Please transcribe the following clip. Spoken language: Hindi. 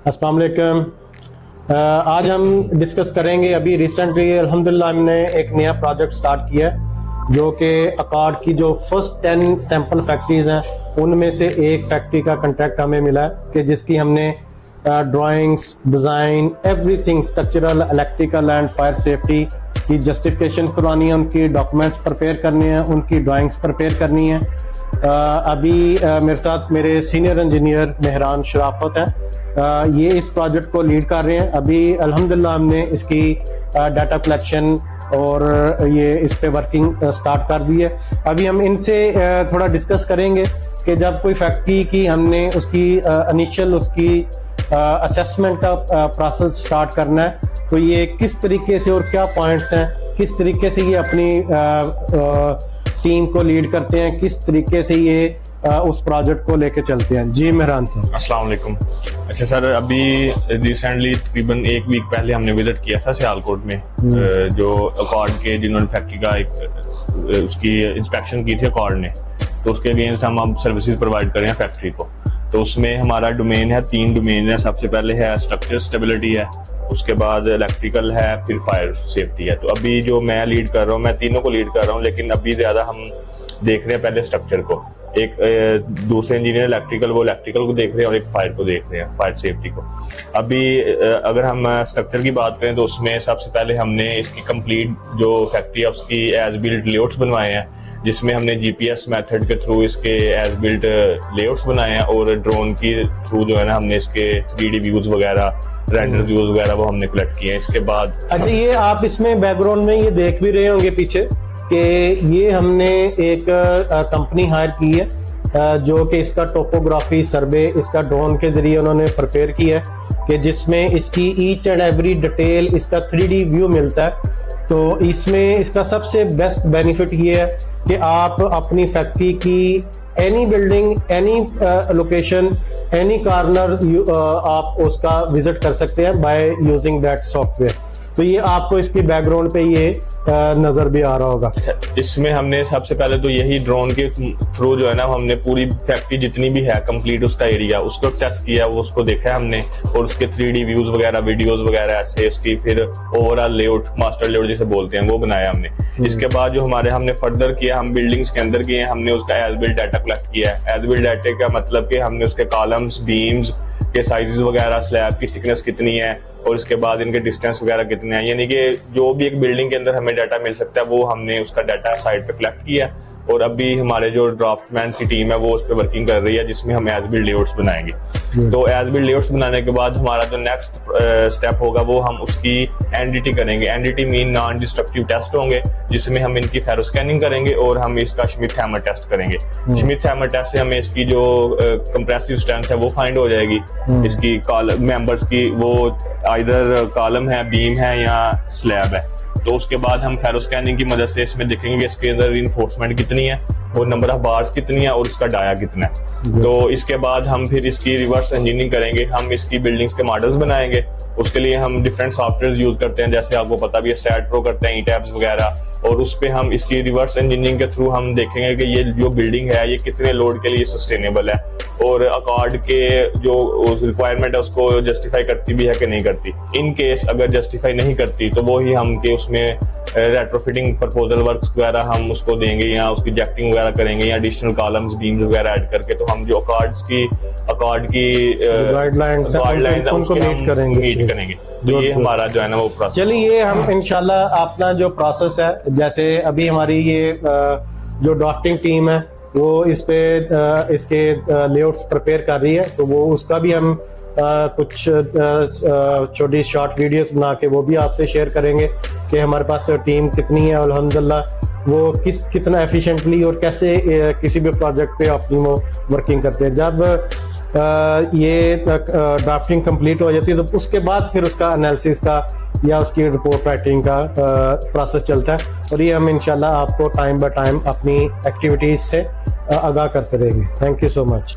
अस्सलाम वालेकुम। आज हम डिस्कस करेंगे, अभी रिसेंटली अल्हम्दुलिल्लाह हमने एक नया प्रोजेक्ट स्टार्ट किया है जो कि अकॉर्ड की जो फर्स्ट 10 सैंपल फैक्ट्रीज हैं उनमें से एक फैक्ट्री का कॉन्ट्रैक्ट हमें मिला है कि जिसकी हमने drawings, design, everything structural, electrical and fire safety की जस्टिफिकेशन करवानी है, उनकी डॉक्यूमेंट्स प्रिपेयर करने हैं, उनकी ड्राइंग्स प्रिपेयर करनी है। अभी मेरे साथ मेरे सीनियर इंजीनियर मेहरान शराफत हैं, ये इस प्रोजेक्ट को लीड कर रहे हैं। अभी अल्हम्दुलिल्लाह हमने इसकी डाटा कलेक्शन और ये इस पे वर्किंग स्टार्ट कर दी है। अभी हम इनसे थोड़ा डिस्कस करेंगे कि जब कोई फैक्ट्री की हमने उसकी इनिशियल उसकी असेसमेंट का प्रोसेस स्टार्ट करना है तो ये किस तरीके से और क्या पॉइंट्स हैं, किस तरीके से ये अपनी टीम को लीड करते हैं, किस तरीके से ये उस प्रोजेक्ट को लेके चलते हैं। जी मेहरान सर। अस्सलाम वालेकुम। अच्छा सर, अभी रिसेंटली तकरीबन एक वीक पहले हमने विजिट किया था सियालकोट में, जो अकॉर्ड के जिन्होंने फैक्ट्री का एक उसकी इंस्पेक्शन की थी अकॉर्ड ने, तो उसके अगेंस्ट हम अब सर्विसेज प्रोवाइड कर रहे हैं फैक्ट्री को। तो उसमें हमारा डोमेन है, 3 डोमेन है। सबसे पहले है स्ट्रक्चर स्टेबिलिटी है, उसके बाद इलेक्ट्रिकल है, फिर फायर सेफ्टी है। तो अभी जो मैं लीड कर रहा हूँ, मैं तीनों को लीड कर रहा हूँ, लेकिन अभी ज्यादा हम देख रहे हैं पहले स्ट्रक्चर को। एक दूसरे इंजीनियर इलेक्ट्रिकल, वो इलेक्ट्रिकल को देख रहे हैं, और एक फायर को देख रहे हैं, फायर सेफ्टी को। अभी अगर हम स्ट्रक्चर की बात करें तो उसमें सबसे पहले हमने इसकी कंप्लीट जो फैक्ट्री है उसकी एज बिल्ट लेआउट्स बनवाए हैं, जिसमें हमने जीपीएस मेथड के थ्रू इसके एज बिल्ट लेआउट्स बनाए हैं, और ड्रोन की थ्रू जो है ना हमने इसके 3D व्यूज वगैरह, रेंडर व्यूज वगैरह वो हमने कलेक्ट किए हैं। इसके बाद अच्छा, ये आप इसमें बैकग्राउंड में ये देख भी रहे होंगे पीछे कि ये हमने एक कंपनी हायर की है जो कि इसका टोपोग्राफी सर्वे इसका ड्रोन के जरिए उन्होंने प्रिपेयर किया है कि जिसमें इसकी ईच एंड एवरी डिटेल इसका 3D व्यू मिलता है। तो इसमें इसका सबसे बेस्ट बेनिफिट ये है कि आप अपनी फैक्ट्री की any building, any location, any corner आप उसका विजिट कर सकते हैं बाय यूजिंग दैट सॉफ्टवेयर। तो ये आपको इसकी बैकग्राउंड पे ये नजर भी आ रहा होगा। इसमें हमने सबसे पहले तो यही ड्रोन के थ्रू जो है ना हमने पूरी फैक्ट्री जितनी भी है कंप्लीट उसका एरिया उसको एक्सेस किया, वो उसको देखा है हमने, और उसके 3D व्यूज वगैरह, वीडियोस वगैरह ऐसे उसकी फिर ओवरऑल लेआउट, मास्टर लेआउट जिसे बोलते हैं, वो बनाया हमने। इसके बाद जो हमने फर्दर किया, हम बिल्डिंग्स के अंदर किए, हमने उसका एज बिल्ट डाटा कलेक्ट किया है। एज बिल्ट डाटा का मतलब कि हमने उसके कॉलम्स, बीम्स के साइजेस वगैरह, स्लैब की थिकनेस कितनी है, और इसके बाद इनके डिस्टेंस वगैरह कितने हैं, यानी कि जो भी एक बिल्डिंग के अंदर हमें डाटा मिल सकता है वो हमने उसका डाटा साइट पे कलेक्ट किया। और अभी हमारे जो ड्राफ्टमैन की टीम है वो उस पर वर्किंग कर रही है, जिसमें हम एज बिल्ड लेआउट्स बनाएंगे। तो एज बिल्ड लेआउट्स बनाने के बाद हमारा जो नेक्स्ट स्टेप होगा वो हम उसकी एनडीटी करेंगे। NDT mean non destructive test होंगे, जिसमें हम इनकी फेरो स्कैनिंग करेंगे और हम इसका श्मिट हैमर टेस्ट करेंगे। श्मिट हैमर टेस्ट से हमें इसकी जो कंप्रेसिव स्ट्रेंथ है वो फाइंड हो जाएगी। इसकी मेंबर्स की वो आइदर कॉलम है, बीम है या स्लैब है। तो उसके बाद हम फेरो स्कैनिंग की मदद से इसमें देखेंगे कि इसके अंदर रिइंफोर्समेंट कितनी है, और नंबर ऑफ बार्स कितनी है, और उसका डाया कितना है। तो इसके बाद हम फिर इसकी रिवर्स इंजीनियरिंग करेंगे, हम इसकी बिल्डिंग्स के मॉडल्स बनाएंगे। उसके लिए हम डिफरेंट सॉफ्टवेयर यूज करते हैं, जैसे आपको पता भी है स्टैट प्रो करते हैं, ईटैब्स वगैरह, और उस पे हम इसकी रिवर्स इंजीनियरिंग के थ्रू हम देखेंगे कि ये जो बिल्डिंग है ये कितने लोड के लिए सस्टेनेबल है, और अकॉर्ड के जो रिक्वायरमेंट है उसको जस्टिफाई करती भी है कि नहीं करती। इन केस अगर जस्टिफाई नहीं करती तो वो ही हम के उसमें रेट्रोफिटिंग प्रपोजल वर्क्स वगैरह हम उसको देंगे, या उसकी जैक्टिंग वगैरह करेंगे, या एडिशनल कॉलम्स, बीम्स वगैरह ऐड करके। तो हम जो अकॉर्ड की गाइडलाइंस उनको मीट करेंगे। तो ये हमारा जो है ना वो प्रोसेस। चलिए, ये हम इंशाल्लाह अपना जो प्रोसेस है, जैसे अभी हमारी ये जो ड्राफ्टिंग टीम है वो इस पे इसके लेआउट्स प्रिपेयर कर रही है, तो वो उसका भी हम कुछ छोटी शॉर्ट वीडियोस बना के वो भी आपसे शेयर करेंगे कि हमारे पास टीम कितनी है, अल्हम्दुलिल्लाह वो कितना एफिशिएंटली और कैसे किसी भी प्रोजेक्ट पे अपनी वो वर्किंग करते हैं। जब ये ड्राफ्टिंग कंप्लीट हो जाती है तो उसके बाद फिर उसका एनालिसिस का या उसकी रिपोर्ट राइटिंग का प्रोसेस चलता है, और ये हम इंशाल्लाह आपको टाइम बाय टाइम अपनी एक्टिविटीज से आगाह करते रहेंगे। Thank you so much.